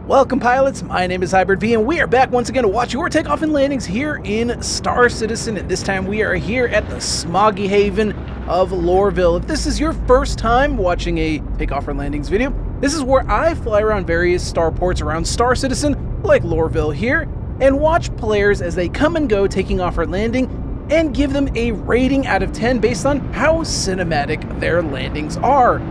Welcome pilots, my name is Hybrid V and we are back once again to watch your takeoff and landings here in Star Citizen, and this time we are here at the smoggy haven of Lorville. If this is your first time watching a takeoff or landings video, this is where I fly around various starports around Star Citizen, like Lorville here, and watch players as they come and go taking off or landing, and give them a rating out of 10 based on how cinematic their landings are.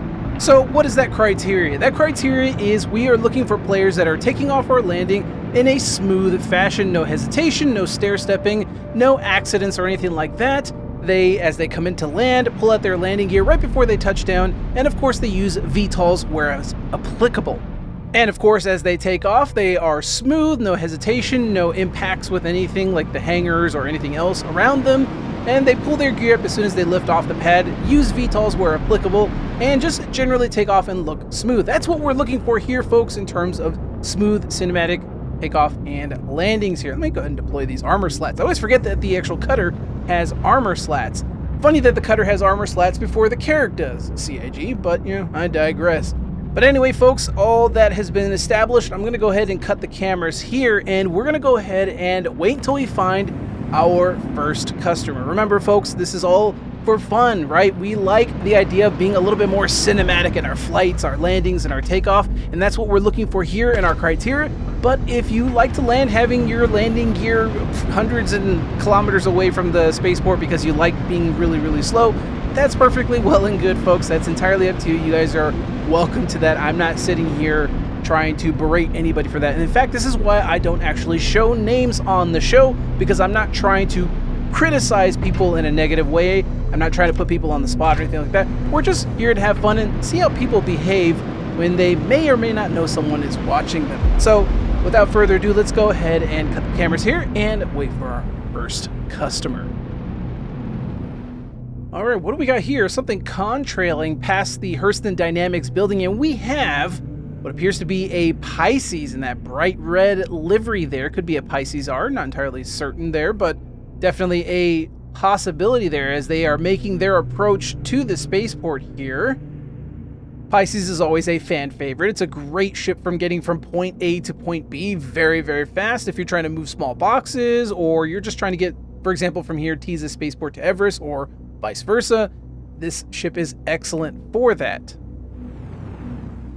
So what is that criteria? That criteria is we are looking for players that are taking off or landing in a smooth fashion, no hesitation, no stair-stepping, no accidents or anything like that. As they come into land, pull out their landing gear right before they touch down, and of course they use VTOLs where applicable. And of course, as they take off, they are smooth, no hesitation, no impacts with anything like the hangars or anything else around them, and they pull their gear up as soon as they lift off the pad, use VTOLs where applicable, and just generally take off and look smooth. That's what we're looking for here, folks, in terms of smooth cinematic takeoff and landings here. Let me go ahead and deploy these armor slats. I always forget that the actual cutter has armor slats. Funny that the cutter has armor slats before the Carrack does, CIG, but, you know, I digress. But anyway, folks, all that has been established. I'm going to go ahead and cut the cameras here, and we're going to go ahead and wait until we find our first customer. Remember, folks, this is all for fun, right? We like the idea of being a little bit more cinematic in our flights, our landings, and our takeoff, and that's what we're looking for here in our criteria. But if you like to land having your landing gear hundreds of kilometers away from the spaceport because you like being really, really slow, that's perfectly well and good, folks. That's entirely up to you. You guys are welcome to that. I'm not sitting here trying to berate anybody for that. And in fact, this is why I don't actually show names on the show, because I'm not trying to criticize people in a negative way. I'm not trying to put people on the spot or anything like that. We're just here to have fun and see how people behave when they may or may not know someone is watching them. So without further ado, let's go ahead and cut the cameras here and wait for our first customer. All right, what do we got here? Something contrailing past the Hurston Dynamics building, and we have what appears to be a Pisces in that bright red livery there. Could be a Pisces R, not entirely certain there, but definitely a possibility there as they are making their approach to the spaceport here. Pisces is always a fan favorite. It's a great ship from getting from point A to point B very, very fast if you're trying to move small boxes, or you're just trying to get, for example, from here, Tea's spaceport to Everest, or vice versa. This ship is excellent for that.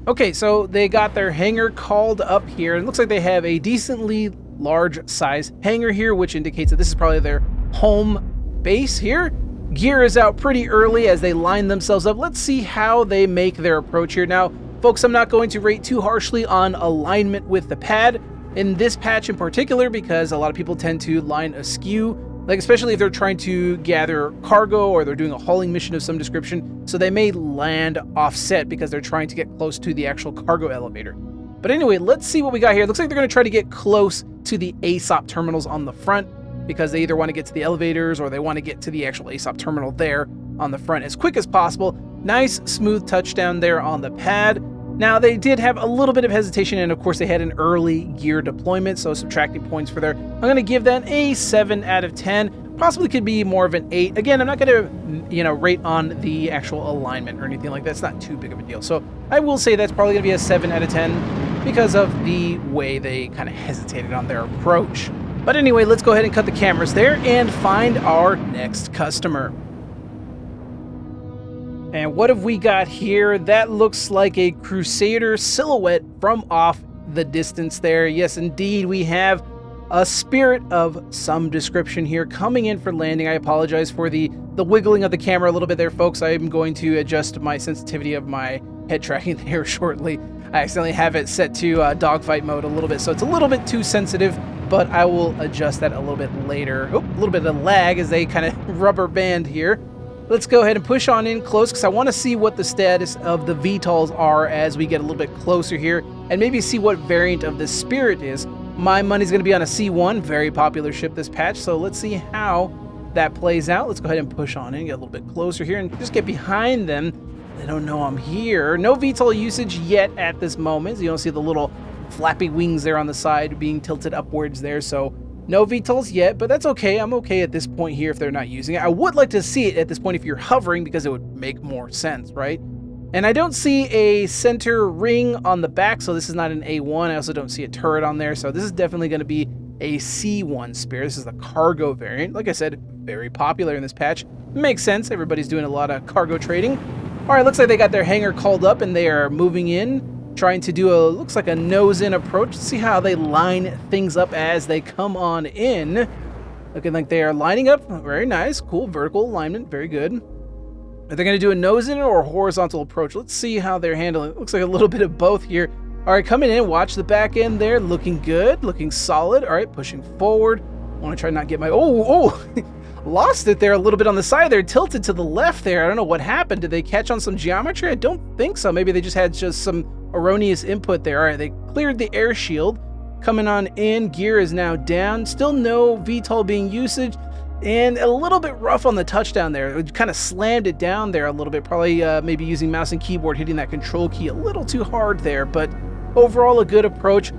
Okay, so they got their hangar called up here. It looks like they have a decently large size hangar here, which indicates that this is probably their home base here. Gear is out pretty early as they line themselves up. Let's see how they make their approach here. Now, folks, I'm not going to rate too harshly on alignment with the pad in this patch in particular, because a lot of people tend to line askew, like especially if they're trying to gather cargo or they're doing a hauling mission of some description. So they may land offset because they're trying to get close to the actual cargo elevator. But anyway, let's see what we got here. It looks like they're going to try to get close to the ASOP terminals on the front, because they either want to get to the elevators or they want to get to the actual ASOP terminal there on the front as quick as possible. Nice smooth touchdown there on the pad. Now, they did have a little bit of hesitation, and of course they had an early gear deployment, so subtracting points for there. I'm going to give that a 7 out of 10. Possibly could be more of an 8. Again, I'm not going to, rate on the actual alignment or anything like that. It's not too big of a deal. So I will say that's probably going to be a 7 out of 10 because of the way they kind of hesitated on their approach. But anyway, let's go ahead and cut the cameras there and find our next customer. And what have we got here? That looks like a Crusader silhouette from off the distance there. Yes, indeed, we have a Spirit of some description here coming in for landing. I apologize for the wiggling of the camera a little bit there, folks. I'm going to adjust my sensitivity of my head tracking there shortly. I accidentally have it set to dogfight mode a little bit, so it's a little bit too sensitive, but I will adjust that a little bit later. Oh, a little bit of lag as they kind of rubber band here. Let's go ahead and push on in close because I want to see what the status of the VTOLs are as we get a little bit closer here and maybe see what variant of the Spirit is. My money's going to be on a C1, very popular ship this patch, so let's see how that plays out. Let's go ahead and push on in, get a little bit closer here, and just get behind them. They don't know I'm here. No VTOL usage yet at this moment. You don't see the little flappy wings there on the side being tilted upwards there, so no VTOLs yet, but that's okay. I'm okay at this point here if they're not using it. I would like to see it at this point if you're hovering because it would make more sense, right? And I don't see a center ring on the back, so this is not an A1. I also don't see a turret on there, so this is definitely going to be a C1 Spear. This is the cargo variant. Like I said, very popular in this patch. Makes sense. Everybody's doing a lot of cargo trading. All right, looks like they got their hangar called up, and they are moving in, trying to do looks like a nose-in approach. Let's see how they line things up as they come on in. Looking like they are lining up. Very nice. Cool vertical alignment. Very good. Are they going to do a nose-in or a horizontal approach? Let's see how they're handling it. Looks like a little bit of both here. All right, coming in. Watch the back end there. Looking good. Looking solid. All right, pushing forward. Want to try not to get my... Oh! Lost it there a little bit on the side there. Tilted to the left there. I don't know what happened. Did they catch on some geometry? I don't think so. Maybe they just had some erroneous input there. All right, they cleared the air shield. Coming on in. Gear is now down. Still no VTOL being usage. And a little bit rough on the touchdown there. It kind of slammed it down there a little bit. Probably maybe using mouse and keyboard, hitting that control key a little too hard there. But overall, a good approach.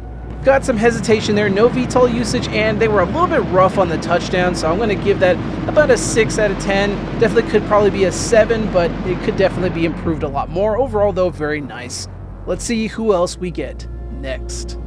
Got some hesitation there. No VTOL usage, and they were a little bit rough on the touchdown. So I'm going to give that about a 6 out of 10. Definitely could probably be a 7, but it could definitely be improved a lot more. Overall, though, very nice. Let's see who else we get next.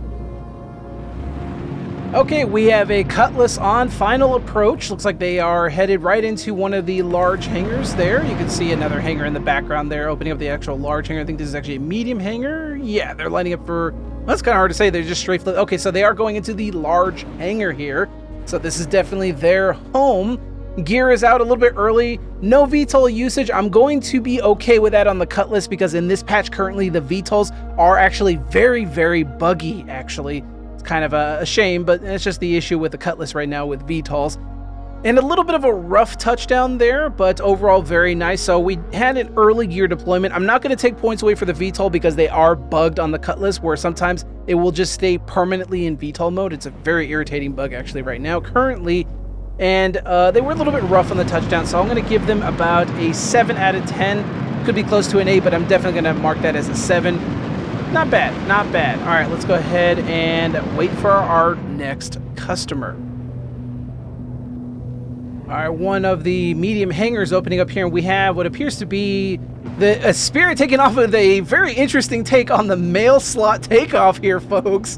Okay, we have a Cutlass on final approach. Looks like they are headed right into one of the large hangars there. You can see another hangar in the background there, opening up the actual large hangar. I think this is actually a medium hangar. Yeah, they're lining up for... Well, that's kind of hard to say. They're just straight... Okay, so they are going into the large hangar here. So this is definitely their home. Gear is out a little bit early. No VTOL usage. I'm going to be okay with that on the Cutlass because in this patch currently, the VTOLs are actually very, very buggy, actually. Kind of a shame, but it's just the issue with the Cutlass right now with VTOLs. And a little bit of a rough touchdown there, but overall very nice. So we had an early gear deployment. I'm not going to take points away for the VTOL because they are bugged on the Cutlass, where sometimes it will just stay permanently in VTOL mode. It's a very irritating bug actually right now currently. And they were a little bit rough on the touchdown, so I'm going to give them about a 7 out of 10. Could be close to an 8, but I'm definitely going to mark that as a 7. Not bad, not bad. All right, let's go ahead and wait for our next customer. All right, one of the medium hangars opening up here, and we have what appears to be a Spirit taking off with a very interesting take on the mail slot takeoff here, folks.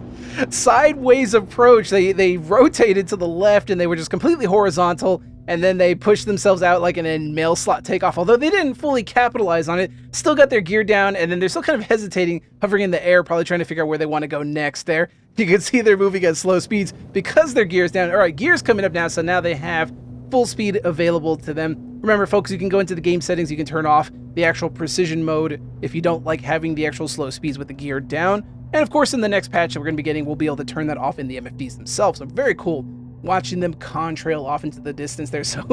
Sideways approach. They rotated to the left, and they were just completely horizontal, and then they pushed themselves out like in a mail slot takeoff. Although they didn't fully capitalize on it, still got their gear down, and then they're still kind of hesitating, hovering in the air, probably trying to figure out where they want to go next there. You can see they're moving at slow speeds because their gear's down. All right, gear's coming up now, so now they have full speed available to them. Remember, folks, you can go into the game settings, you can turn off the actual precision mode if you don't like having the actual slow speeds with the gear down. And of course, in the next patch that we're going to be getting, we'll be able to turn that off in the MFDs themselves. So very cool watching them contrail off into the distance there. So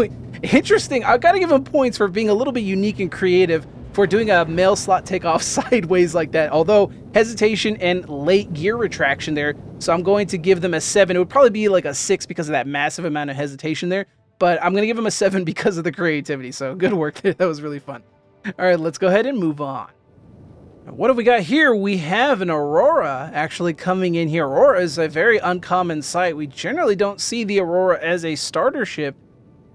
interesting. I've got to give them points for being a little bit unique and creative for doing a mail slot takeoff sideways like that. Although hesitation and late gear retraction there. So I'm going to give them a 7. It would probably be like a 6 because of that massive amount of hesitation there. But I'm going to give them a 7 because of the creativity. So good work there. That was really fun. All right, let's go ahead and move on. What have we got here? We have an Aurora actually coming in here. Aurora is a very uncommon sight. We generally don't see the Aurora as a starter ship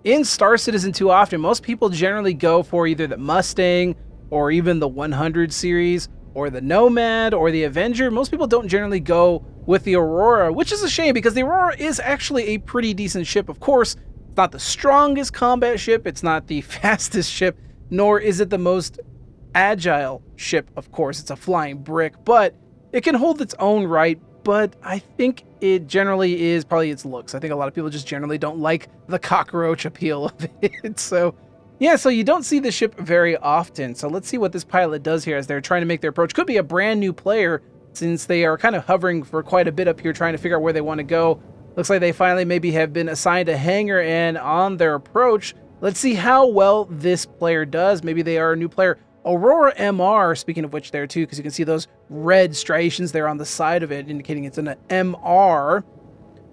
in Star Citizen too often. Most people generally go for either the Mustang or even the 100 series or the Nomad or the Avenger. Most people don't generally go with the Aurora, which is a shame because the Aurora is actually a pretty decent ship. Of course, it's not the strongest combat ship. It's not the fastest ship, nor is it the most agile ship. Of course, it's a flying brick, but it can hold its own right. But I think it generally is probably its looks. I think a lot of people just generally don't like the cockroach appeal of it. So yeah, so you don't see the ship very often. So let's see what this pilot does here as they're trying to make their approach. Could be a brand new player since they are kind of hovering for quite a bit up here trying to figure out where they want to go. Looks like they finally maybe have been assigned a hangar, and on their approach, let's see how well this player does. Maybe they are a new player. Aurora MR, speaking of which there too, because you can see those red striations there on the side of it, indicating it's an MR.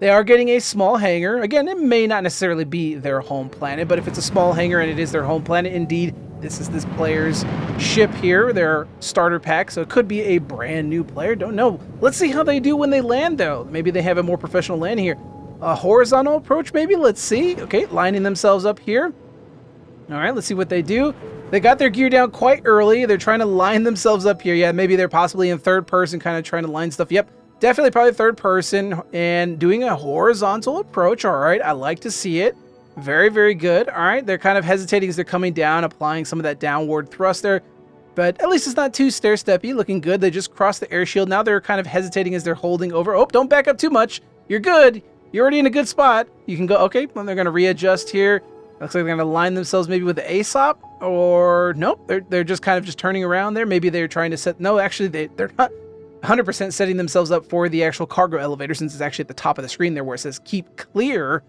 They are getting a small hangar. Again, it may not necessarily be their home planet, but if it's a small hangar and it is their home planet, indeed, this is this player's ship here, their starter pack, so it could be a brand new player. Don't know. Let's see how they do when they land, though. Maybe they have a more professional landing here. A horizontal approach, maybe? Let's see. Okay, lining themselves up here. All right, let's see what they do. They got their gear down quite early. They're trying to line themselves up here. Yeah, maybe they're possibly in third person, kind of trying to line stuff. Yep, definitely probably third person and doing a horizontal approach. All right, I like to see it. Very, very good. All right, they're kind of hesitating as they're coming down, applying some of that downward thrust there. But at least it's not too stair-steppy, looking good. They just crossed the air shield. Now they're kind of hesitating as they're holding over. Oh, don't back up too much. You're good. You're already in a good spot. You can go, okay, well, they're going to readjust here. Looks like they're going to line themselves maybe with the ASOP, or nope, they're just kind of just turning around there. Maybe they're trying to set, no, actually they're not 100% setting themselves up for the actual cargo elevator, since it's actually at the top of the screen there where it says keep clear.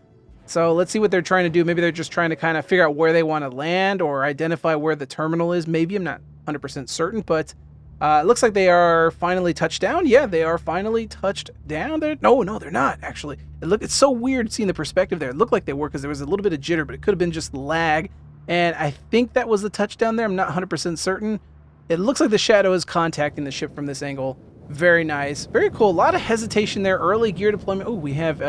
So let's see what they're trying to do. Maybe they're just trying to kind of figure out where they want to land or identify where the terminal is. Maybe, I'm not 100% certain, but it looks like they are finally touched down. Yeah, they are finally touched down there. No, they're not actually. It's so weird seeing the perspective there. It looked like they were because there was a little bit of jitter, but it could have been just lag. And I think that was the touchdown there. I'm not 100% certain. It looks like the shadow is contacting the ship from this angle. Very nice. Very cool. A lot of hesitation there. Early gear deployment. Oh, we have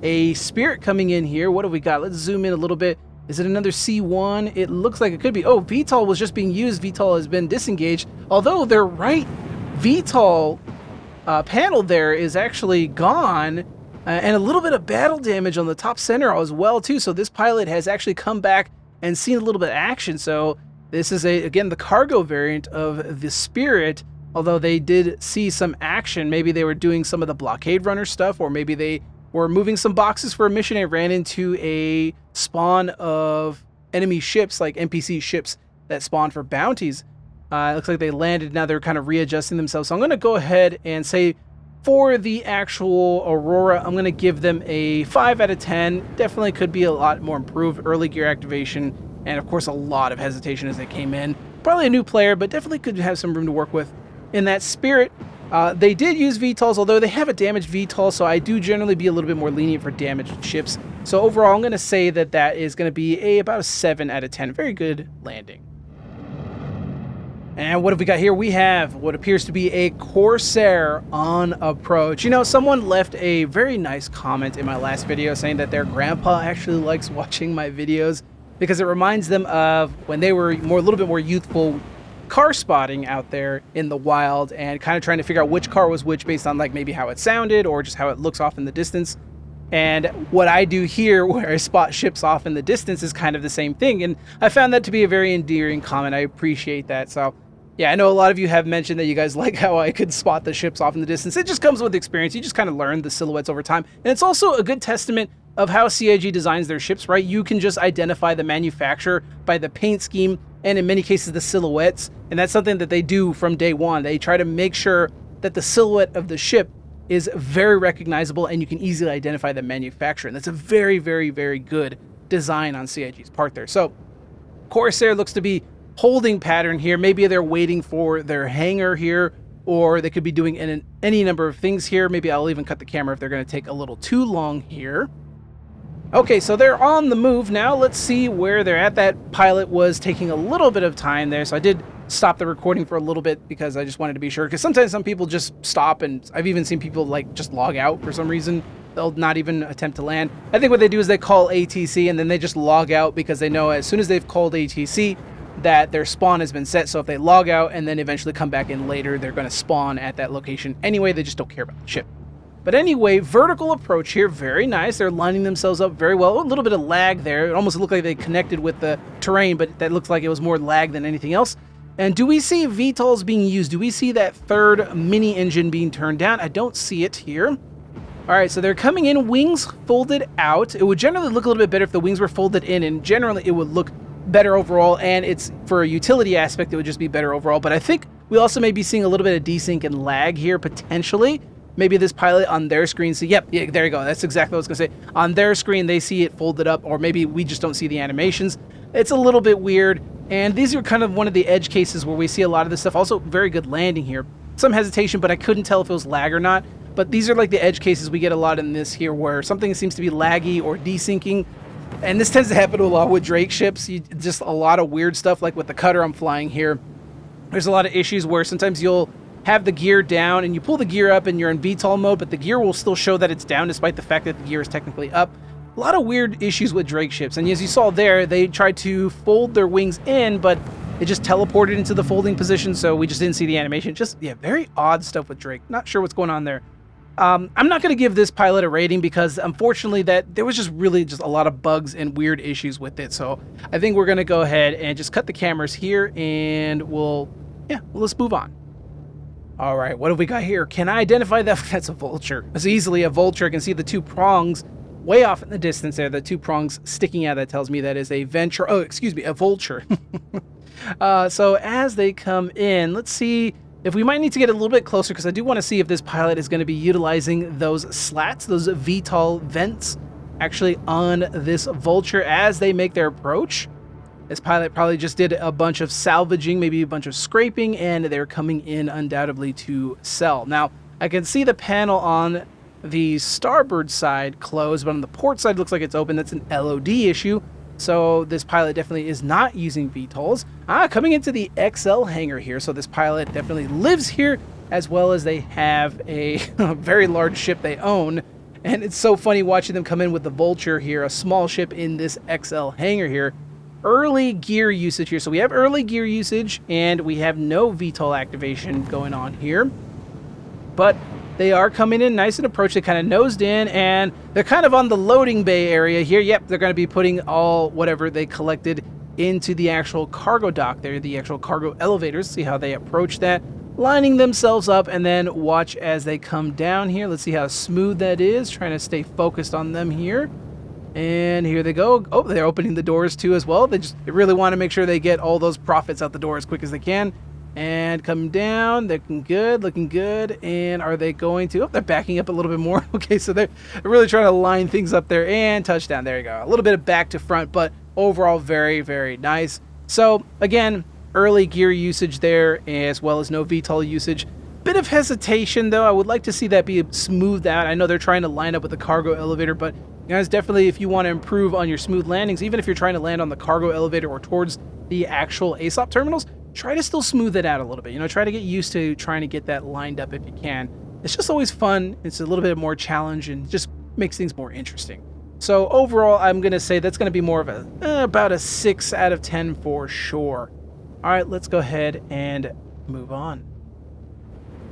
a Spirit coming in here. What do we got? Let's zoom in a little bit. Is it another C1? It looks like it could be. Oh, VTOL was just being used. VTOL has been disengaged. Although their right VTOL panel there is actually gone. And a little bit of battle damage on the top center as well, too. So this pilot has actually come back and seen a little bit of action. So this is, again, the cargo variant of the Spirit. Although they did see some action. Maybe they were doing some of the blockade runner stuff, or maybe they were moving some boxes for a mission and ran into a spawn of enemy ships, like NPC ships that spawn for bounties. It looks like they landed. Now they're kind of readjusting themselves. So I'm going to go ahead and say for the actual Aurora, I'm going to give them a 5 out of 10. Definitely could be a lot more improved. Early gear activation, and of course a lot of hesitation as they came in. Probably a new player, but definitely could have some room to work with. In that Spirit, they did use VTOLs, although they have a damaged VTOL, so I do generally be a little bit more lenient for damaged ships. So overall, I'm going to say that that is going to be about a 7 out of 10. Very good landing. And what have we got here? We have what appears to be a Corsair on approach. You know, someone left a very nice comment in my last video saying that their grandpa actually likes watching my videos because it reminds them of when they were a little bit more youthful, car spotting out there in the wild and kind of trying to figure out which car was which based on like maybe how it sounded or just how it looks off in the distance. And what I do here where I spot ships off in the distance is kind of the same thing. And I found that to be a very endearing comment. I appreciate that. So yeah, I know a lot of you have mentioned that you guys like how I could spot the ships off in the distance. It just comes with experience. You just kind of learn the silhouettes over time. And it's also a good testament of how CIG designs their ships, right? You can just identify the manufacturer by the paint scheme and in many cases the silhouettes. And that's something that they do from day one. They try to make sure that the silhouette of the ship is very recognizable and you can easily identify the manufacturer. And that's a very, very, very good design on CIG's part there. So Corsair looks to be holding pattern here. Maybe they're waiting for their hangar here, or they could be doing any number of things here. Maybe I'll even cut the camera if they're going to take a little too long here. Okay, so they're on the move now. Let's see where they're at. That pilot was taking a little bit of time there, so I did stop the recording for a little bit because I just wanted to be sure, because sometimes some people just stop, and I've even seen people like just log out for some reason. They'll not even attempt to land. I think what they do is they call ATC and then they just log out because they know as soon as they've called ATC that their spawn has been set. So if they log out and then eventually come back in later, they're going to spawn at that location anyway. They just don't care about the ship. But anyway, vertical approach here, very nice. They're lining themselves up very well. A little bit of lag there. It almost looked like they connected with the terrain, but that looks like it was more lag than anything else. And do we see VTOLs being used? Do we see that third mini engine being turned down? I don't see it here. All right, so they're coming in, wings folded out. It would generally look a little bit better if the wings were folded in, and generally it would look better overall, and it's for a utility aspect, it would just be better overall. But I think we also may be seeing a little bit of desync and lag here, potentially. Maybe this pilot on their screen, so yeah, there you go. That's exactly what I was going to say. On their screen, they see it folded up, or maybe we just don't see the animations. It's a little bit weird, and these are kind of one of the edge cases where we see a lot of this stuff. Also, very good landing here. Some hesitation, but I couldn't tell if it was lag or not. But these are like the edge cases we get a lot in this here, where something seems to be laggy or desyncing. And this tends to happen a lot with Drake ships. Just a lot of weird stuff, like with the cutter I'm flying here. There's a lot of issues where sometimes you'll have the gear down and you pull the gear up and you're in VTOL mode, but the gear will still show that it's down despite the fact that the gear is technically up. A lot of weird issues with Drake ships. And as you saw there, they tried to fold their wings in, but it just teleported into the folding position, so we just didn't see the animation. Just, yeah, very odd stuff with Drake. Not sure what's going on there. I'm not going to give this pilot a rating because, unfortunately, there was just a lot of bugs and weird issues with it. So I think we're going to go ahead and just cut the cameras here, and let's move on. All right, what have we got here? Can I identify that? That's a vulture. It's easily a vulture. I can see the two prongs way off in the distance there. The two prongs sticking out, that tells me that is a venture. Oh, excuse me, a vulture. So as they come in, let's see if we might need to get a little bit closer, because I do want to see if this pilot is going to be utilizing those slats, those VTOL vents, actually on this vulture as they make their approach. This pilot probably just did a bunch of salvaging, maybe a bunch of scraping, and they're coming in undoubtedly to sell. Now, I can see the panel on the starboard side closed, but on the port side looks like it's open. That's an LOD issue. So this pilot definitely is not using VTOLs. Coming into the XL hangar here. So this pilot definitely lives here, as well as they have a very large ship they own. And it's so funny watching them come in with the Vulture here, a small ship in this XL hangar here. Early gear usage here. So we have early gear usage, and we have no VTOL activation going on here. But they are coming in nice and approach. They kind of nosed in, and they're kind of on the loading bay area here. Yep, they're going to be putting all whatever they collected into the actual cargo dock there, the actual cargo elevators. See how they approach that, lining themselves up, and then watch as they come down here. Let's see how smooth that is. Trying to stay focused on them here. And here they go. Oh, they're opening the doors too as well. They really want to make sure they get all those profits out the door as quick as they can. And coming down, looking good. And are they going to? Oh, they're backing up a little bit more. Okay, so they're really trying to line things up there. And touchdown. There you go. A little bit of back to front, but overall very, very nice. So again, early gear usage there, as well as no VTOL usage. Bit of hesitation though. I would like to see that be smoothed out. I know they're trying to line up with the cargo elevator, but guys, definitely if you want to improve on your smooth landings, even if you're trying to land on the cargo elevator or towards the actual ASOP terminals, try to still smooth it out a little bit. You know, try to get used to trying to get that lined up if you can. It's just always fun. It's a little bit more challenge and just makes things more interesting. So overall, I'm going to say that's going to be more of about a 6 out of 10 for sure. All right, let's go ahead and move on.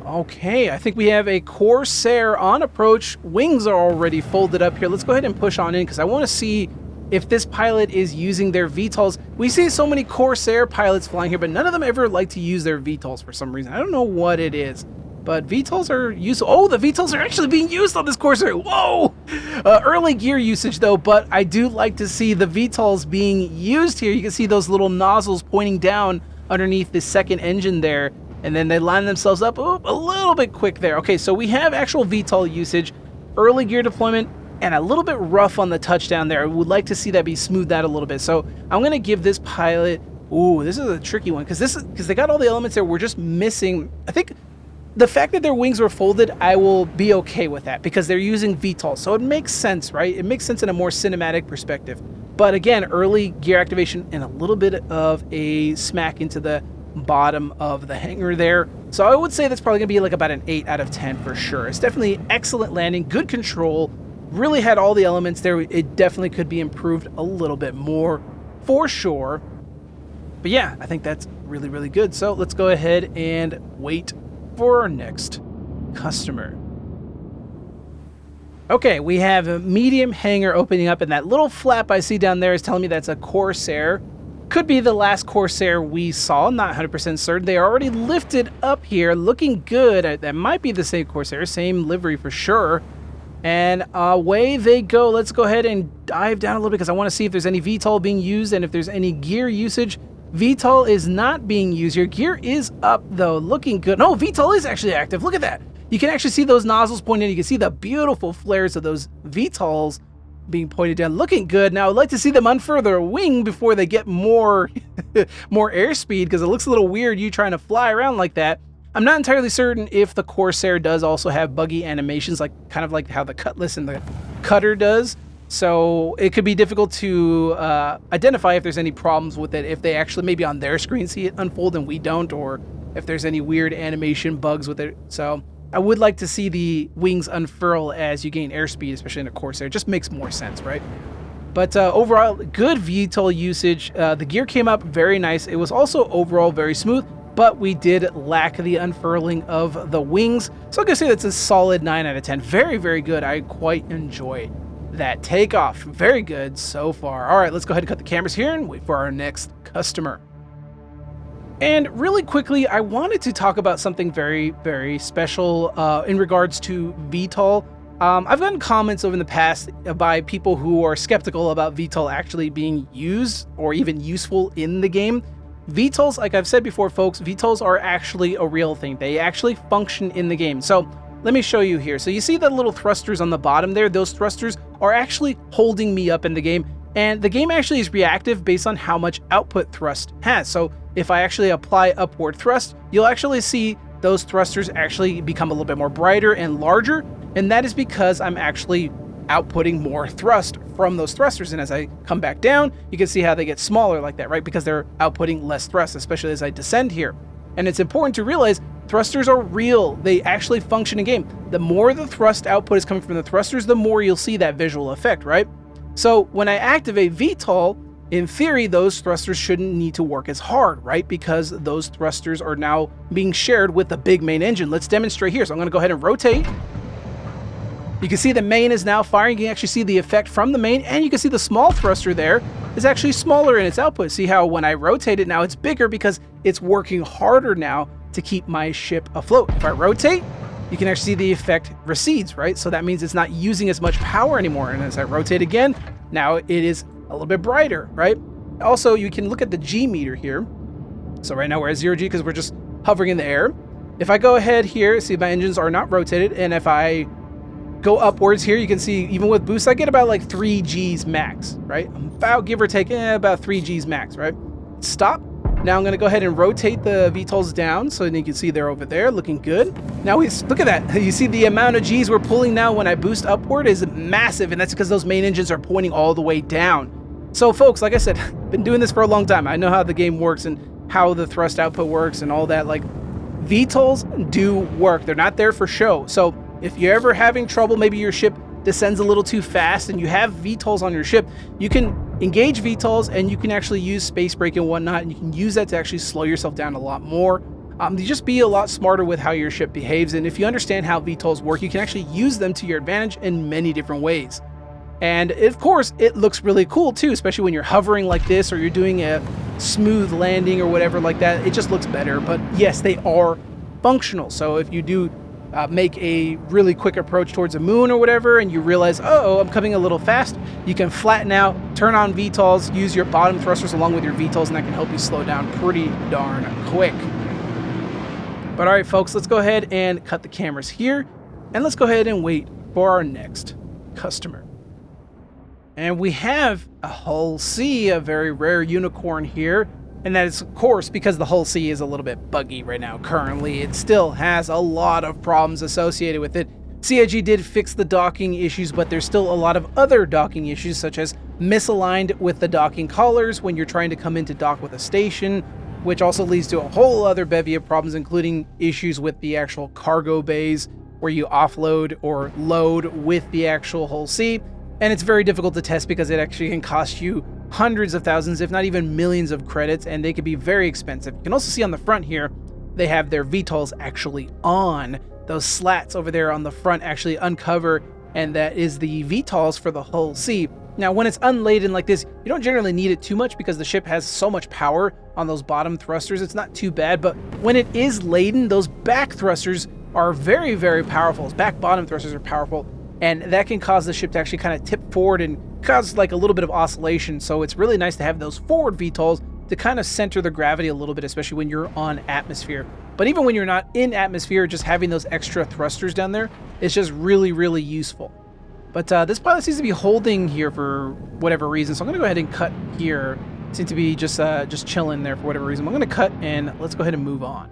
Okay, I think we have a Corsair on approach. Wings are already folded up here. Let's go ahead and push on in because I want to see if this pilot is using their VTOLs. We see so many Corsair pilots flying here, but none of them ever like to use their VTOLs for some reason. I don't know what it is, but VTOLs are used. Oh, the VTOLs are actually being used on this Corsair. Whoa! Early gear usage though, but I do like to see the VTOLs being used here. You can see those little nozzles pointing down underneath the second engine there, and then they line themselves up a little bit quick there. Okay, so we have actual VTOL usage, early gear deployment, and a little bit rough on the touchdown there. I would like to see that be smoothed out a little bit. So I'm going to give this pilot, this is a tricky one because they got all the elements there. We're just missing, I think the fact that their wings were folded, I will be okay with that because they're using VTOL. So it makes sense, right? It makes sense in a more cinematic perspective. But again, early gear activation and a little bit of a smack into the bottom of the hangar there. So I would say that's probably going to be like about an 8 out of 10 for sure. It's definitely excellent landing, good control. Really had all the elements there. It definitely could be improved a little bit more for sure. But yeah, I think that's really, really good. So let's go ahead and wait for our next customer. Okay, we have a medium hangar opening up, and that little flap I see down there is telling me that's a Corsair. Could be the last Corsair we saw, not 100% certain. They are already lifted up here, looking good. That might be the same Corsair, same livery for sure. And away they go. Let's go ahead and dive down a little bit because I want to see if there's any VTOL being used and if there's any gear usage. VTOL is not being used. Your gear is up though, looking good. No, VTOL is actually active. Look at that. You can actually see those nozzles pointing in. You can see the beautiful flares of those VTOLs being pointed down, looking good. Now I'd like to see them unfurl their wing before they get more more airspeed because it looks a little weird you trying to fly around like that. I'm not entirely certain if the Corsair does also have buggy animations, like kind of like how the Cutlass and the Cutter does. So it could be difficult to identify if there's any problems with it, if they actually maybe on their screen see it unfold and we don't, or if there's any weird animation bugs with it. So I would like to see the wings unfurl as you gain airspeed, especially in a Corsair. It just makes more sense, right? But overall, good VTOL usage. The gear came up very nice. It was also overall very smooth, but we did lack the unfurling of the wings. So I'm going to say that's a solid 9 out of 10. Very, very good. I quite enjoy that takeoff. Very good so far. All right, let's go ahead and cut the cameras here and wait for our next customer. And really quickly, I wanted to talk about something very, very special in regards to VTOL. I've gotten comments over the past by people who are skeptical about VTOL actually being used or even useful in the game. VTOLs, like I've said before, folks, VTOLs are actually a real thing. They actually function in the game. So let me show you here. So you see the little thrusters on the bottom there? Those thrusters are actually holding me up in the game. And the game actually is reactive based on how much output thrust has. So if I actually apply upward thrust, you'll actually see those thrusters actually become a little bit more brighter and larger. And that is because I'm actually outputting more thrust from those thrusters. And as I come back down, you can see how they get smaller like that, right? Because they're outputting less thrust, especially as I descend here. And it's important to realize thrusters are real. They actually function in game. The more the thrust output is coming from the thrusters, the more you'll see that visual effect, right? So when I activate VTOL, in theory, those thrusters shouldn't need to work as hard, right? Because those thrusters are now being shared with the big main engine. Let's demonstrate here. So I'm going to go ahead and rotate. You can see the main is now firing. You can actually see the effect from the main, and you can see the small thruster there is actually smaller in its output. See how when I rotate it now, it's bigger because it's working harder now to keep my ship afloat. If I rotate, you can actually see the effect recedes, right? So that means it's not using as much power anymore. And as I rotate again, now it is a little bit brighter, right? Also, you can look at the G meter here. So right now we're at 0 G because we're just hovering in the air. If I go ahead here, see my engines are not rotated. And if I go upwards here, you can see even with boost, I get about like 3 Gs max, right? About give or take about 3 Gs max, right? Stop. Now I'm going to go ahead and rotate the VTOLs down so you can see they're over there looking good. Now look at that. You see the amount of Gs we're pulling now when I boost upward is massive, and that's because those main engines are pointing all the way down. So folks, like I said, been doing this for a long time. I know how the game works and how the thrust output works and all that. Like, VTOLs do work. They're not there for show. So if you're ever having trouble, maybe your ship descends a little too fast and you have VTOLs on your ship, you can engage VTOLs and you can actually use space brake and whatnot, and you can use that to actually slow yourself down a lot more. You just be a lot smarter with how your ship behaves, and if you understand how VTOLs work, you can actually use them to your advantage in many different ways. And of course, it looks really cool too, especially when you're hovering like this or you're doing a smooth landing or whatever like that. It just looks better. But yes, they are functional. So if you do make a really quick approach towards a moon or whatever, and you realize, oh, I'm coming a little fast, you can flatten out, turn on VTOLs, use your bottom thrusters along with your VTOLs, and that can help you slow down pretty darn quick. But all right, folks, let's go ahead and cut the cameras here, and let's go ahead and wait for our next customer. And we have a Hull C, a very rare unicorn here. And that is, of course, because the Hull C is a little bit buggy right now currently. It still has a lot of problems associated with it. CIG did fix the docking issues, but there's still a lot of other docking issues, such as misaligned with the docking collars when you're trying to come into dock with a station, which also leads to a whole other bevy of problems, including issues with the actual cargo bays where you offload or load with the actual Hull C. And it's very difficult to test because it actually can cost you hundreds of thousands, if not even millions of credits, and they could be very expensive. You can also see on the front here, they have their VTOLs actually on. Those slats over there on the front actually uncover, and that is the VTOLs for the Hull C. Now, when it's unladen like this, you don't generally need it too much because the ship has so much power on those bottom thrusters. It's not too bad, but when it is laden, those back thrusters are very, very powerful. Those back bottom thrusters are powerful, and that can cause the ship to actually kind of tip forward and cause like a little bit of oscillation. So it's really nice to have those forward VTOLs to kind of center the gravity a little bit, especially when you're on atmosphere. But even when you're not in atmosphere, just having those extra thrusters down there is just really, really useful. But this pilot seems to be holding here for whatever reason, so I'm going to go ahead and cut here. Seems to be just chilling there for whatever reason. I'm going to cut, and let's go ahead and move on.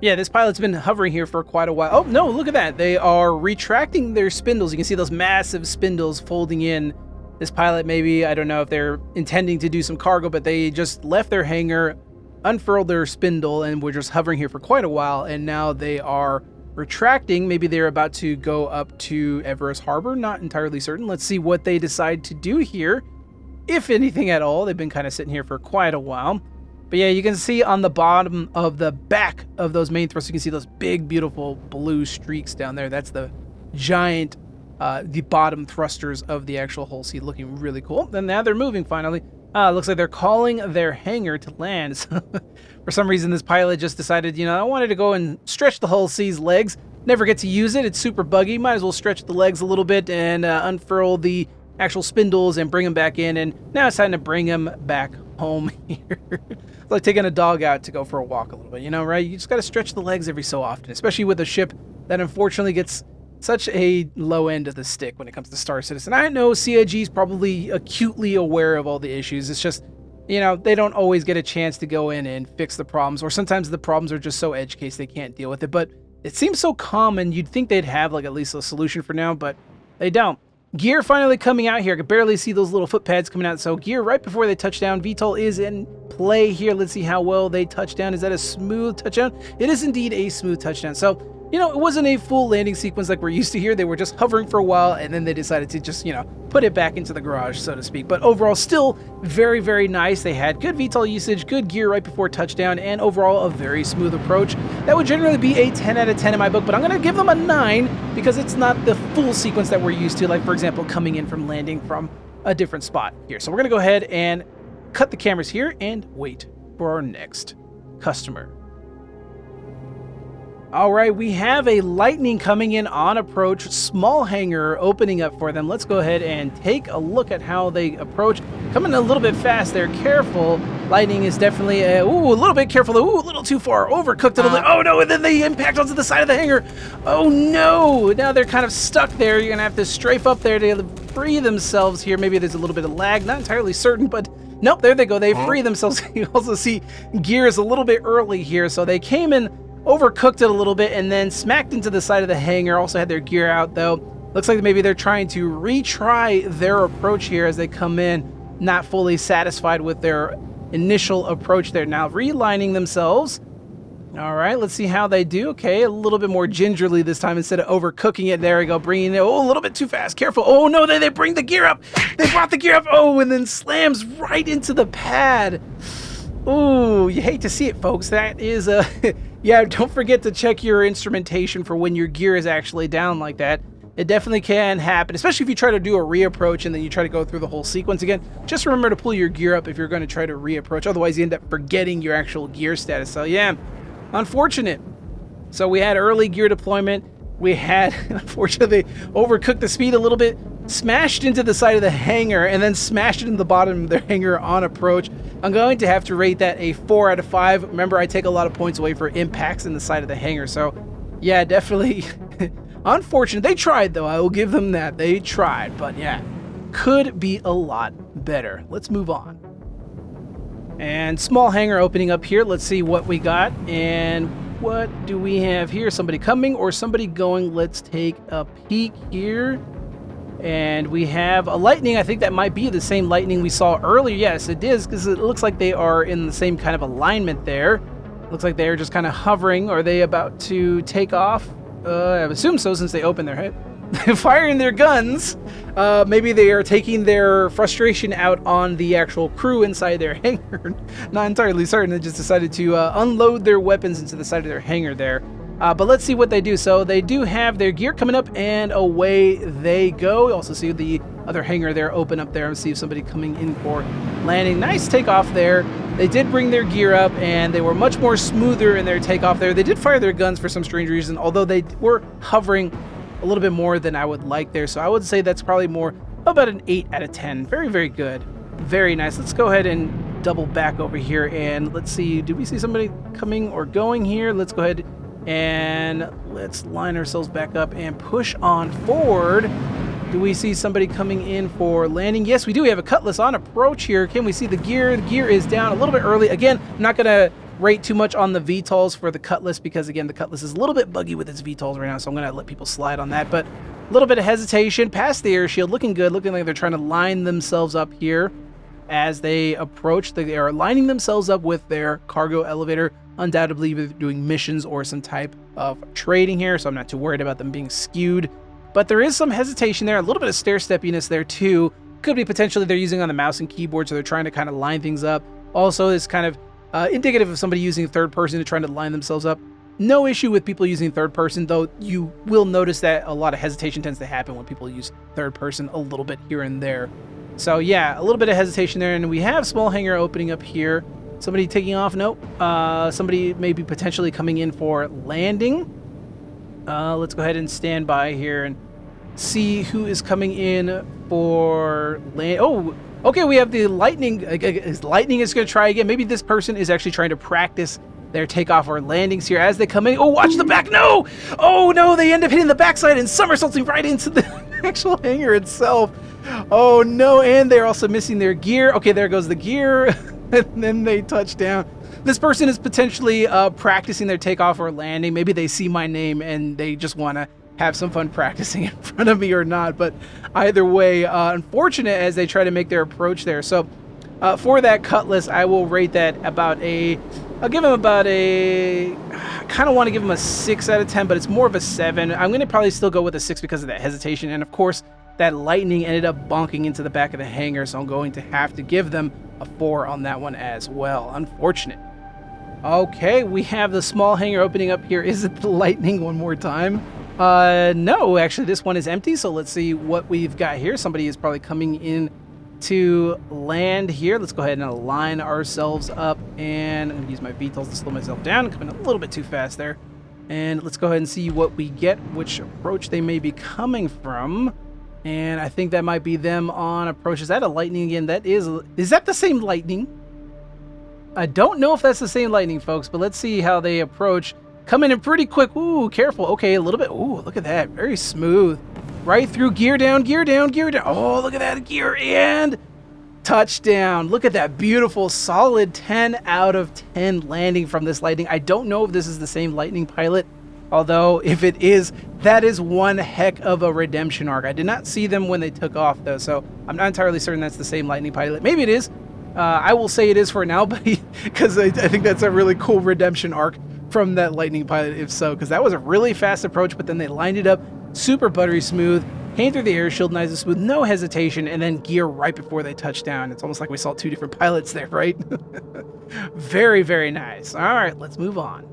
Yeah, this pilot's been hovering here for quite a while. Oh, no, look at that. They are retracting their spindles. You can see those massive spindles folding in. This pilot, maybe, I don't know if they're intending to do some cargo, but they just left their hangar, unfurled their spindle, and were just hovering here for quite a while, and now they are retracting. Maybe they're about to go up to Everest Harbor. Not entirely certain. Let's see what they decide to do here, if anything at all. They've been kind of sitting here for quite a while. But yeah, you can see on the bottom of the back of those main thrusters, you can see those big, beautiful blue streaks down there. That's the giant, the bottom thrusters of the actual hull seat, looking really cool. Then now they're moving finally. Looks like they're calling their hangar to land. So for some reason, this pilot just decided, you know, I wanted to go and stretch the hull C's legs. Never get to use it. It's super buggy. Might as well stretch the legs a little bit and unfurl the actual spindles and bring them back in. And now it's time to bring them back home here. It's like taking a dog out to go for a walk a little bit, you know, right? You just got to stretch the legs every so often, especially with a ship that unfortunately gets such a low end of the stick when it comes to Star Citizen. I know CIG is probably acutely aware of all the issues. It's just, you know, they don't always get a chance to go in and fix the problems, or sometimes the problems are just so edge case they can't deal with it. But it seems so common, you'd think they'd have like at least a solution for now, but they don't. Gear finally coming out here. I can barely see those little foot pads coming out. So gear right before they touch down. VTOL is in play here. Let's see how well they touch down. Is that a smooth touchdown? It is indeed a smooth touchdown. So, you know, it wasn't a full landing sequence like we're used to here. They were just hovering for a while, and then they decided to just, you know, put it back into the garage, so to speak. But overall, still very, very nice. They had good VTOL usage, good gear right before touchdown, and overall a very smooth approach. That would generally be a 10 out of 10 in my book, but I'm going to give them a 9 because it's not the full sequence that we're used to, like, for example, coming in from landing from a different spot here. So we're going to go ahead and cut the cameras here and wait for our next customer. All right, we have a Lightning coming in on approach, small hangar opening up for them. Let's go ahead and take a look at how they approach. Coming a little bit fast there, careful. Lightning is definitely, a little bit careful. Ooh, a little too far, overcooked a little bit. Oh no, and then they impact onto the side of the hangar. Oh no, now they're kind of stuck there. You're gonna have to strafe up there to free themselves here. Maybe there's a little bit of lag, not entirely certain, but nope, there they go. They free themselves. You also see gear is a little bit early here, so they came in, overcooked it a little bit, and then smacked into the side of the hangar. Also had their gear out though. Looks like maybe they're trying to retry their approach here as they come in, not fully satisfied with their initial approach there. Now relining themselves. All right, let's see how they do. Okay, a little bit more gingerly this time instead of overcooking it. There we go, bringing it. Oh, a little bit too fast. Careful. Oh no, they bring the gear up. They brought the gear up. Oh, and then slams right into the pad. Ooh, you hate to see it, folks. That is a... yeah, don't forget to check your instrumentation for when your gear is actually down like that. It definitely can happen, especially if you try to do a reapproach and then you try to go through the whole sequence again. Just remember to pull your gear up if you're going to try to reapproach. Otherwise, you end up forgetting your actual gear status. So, yeah, unfortunate. So we had early gear deployment. We had, unfortunately, overcooked the speed a little bit, smashed into the side of the hangar, and then smashed it in the bottom of their hangar on approach. I'm going to have to rate that a 4 out of 5. Remember, I take a lot of points away for impacts in the side of the hangar. So, yeah, definitely unfortunate. They tried, though. I will give them that. They tried. But, yeah, could be a lot better. Let's move on. And small hangar opening up here. Let's see what we got. And what do we have here? Somebody coming or somebody going? Let's take a peek here. And we have a Lightning. I think that might be the same Lightning we saw earlier. Yes, it is, because it looks like they are in the same kind of alignment there. Looks like they're just kind of hovering. Are they about to take off? I assume so, since they opened their head. Firing their guns. Maybe they are taking their frustration out on the actual crew inside their hangar. Not entirely certain. They just decided to unload their weapons into the side of their hangar there. But let's see what they do. So they do have their gear coming up, and away they go. You also see the other hangar there open up there and see if somebody coming in for landing. Nice takeoff there. They did bring their gear up, and they were much more smoother in their takeoff there. They did fire their guns for some strange reason, although they were hovering a little bit more than I would like there. So I would say that's probably more about an 8 out of 10. Very, very good. Very nice. Let's go ahead and double back over here, and let's see. Do we see somebody coming or going here? Let's go ahead and let's line ourselves back up and push on forward. Do we see somebody coming in for landing? Yes, we do. We have a Cutlass on approach here. Can we see the gear? The gear is down a little bit early. Again, I'm not going to rate too much on the VTOLs for the Cutlass because, again, the Cutlass is a little bit buggy with its VTOLs right now, so I'm going to let people slide on that. But a little bit of hesitation past the air shield. Looking good. Looking like they're trying to line themselves up here. as they approach. They are lining themselves up with their cargo elevator, undoubtedly either doing missions or some type of trading here, so I'm not too worried about them being skewed. But there is some hesitation there, a little bit of stair-steppiness there too. Could be potentially they're using on the mouse and keyboard, so they're trying to kind of line things up. Also, it's kind of indicative of somebody using third person to trying to line themselves up. No issue with people using third person, though you will notice that a lot of hesitation tends to happen when people use third person a little bit here and there. So yeah, a little bit of hesitation there, and we have small hangar opening up here. Somebody taking off? Nope. Somebody maybe potentially coming in for landing. Let's go ahead and stand by here and see who is coming in for land. Oh, okay, we have the lightning. Lightning is going to try again. Maybe this person is actually trying to practice their takeoff or landings here as they come in. Oh, watch the back. No! Oh, no, they end up hitting the backside and somersaulting right into the actual hangar itself. Oh, no, and they're also missing their gear. Okay, there goes the gear. And then they touch down. This person is potentially practicing their takeoff or landing. Maybe they see my name and they just want to have some fun practicing in front of me or not. But either way, unfortunate as they try to make their approach there. So for that Cutlass, I will rate that about a... I'll give him about a... I kind of want to give him a 6 out of 10, but it's more of a 7. I'm going to probably still go with a 6 because of that hesitation. And of course, that lightning ended up bonking into the back of the hangar, so I'm going to have to give them a 4 on that one as well. Unfortunate. Okay, we have the small hangar opening up here. Is it the lightning one more time? No, actually this one is empty, so let's see what we've got here. Somebody is probably coming in to land here. Let's go ahead and align ourselves up, and I'm going to use my VTOLs to slow myself down. Coming a little bit too fast there. And let's go ahead and see what we get, which approach they may be coming from. And I think that might be them on approach. Is that a lightning again? Is that the same lightning? I don't know if that's the same lightning, folks, but let's see how they approach. Coming in pretty quick. Ooh, careful. Okay, a little bit. Ooh, look at that. Very smooth. Right through. Gear down, gear down, gear down. Oh, look at that. Gear and touchdown. Look at that beautiful, solid 10 out of 10 landing from this lightning. I don't know if this is the same lightning pilot, although if it is, that is one heck of a redemption arc. I did not see them when they took off, though, so I'm not entirely certain that's the same lightning pilot. Maybe it is. I will say it is for now, but because I think that's a really cool redemption arc from that lightning pilot, if so, because that was a really fast approach, but then they lined it up super buttery smooth, came through the air shield nice and smooth, no hesitation, and then gear right before they touched down. It's almost like we saw two different pilots there, right? Very, very nice. All right, let's move on.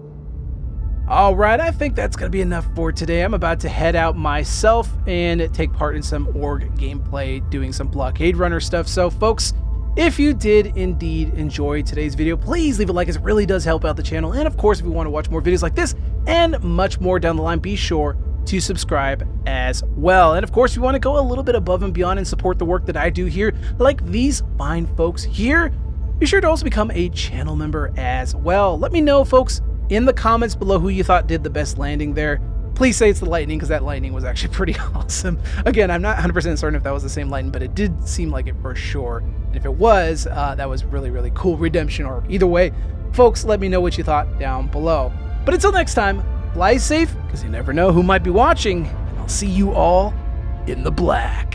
All right, I think that's going to be enough for today. I'm about to head out myself and take part in some org gameplay, doing some blockade runner stuff. So, folks, if you did indeed enjoy today's video, please leave a like, as it really does help out the channel. And of course, if you want to watch more videos like this and much more down the line, be sure to subscribe as well. And of course, if you want to go a little bit above and beyond and support the work that I do here, like these fine folks here, be sure to also become a channel member as well. Let me know, folks, in the comments below who you thought did the best landing there. Please say it's the lightning, because that lightning was actually pretty awesome. Again, I'm not 100% certain if that was the same lightning, but it did seem like it for sure. And if it was, that was really, really cool redemption arc. Either way, folks, let me know what you thought down below. But until next time, fly safe, because you never know who might be watching, and I'll see you all in the black.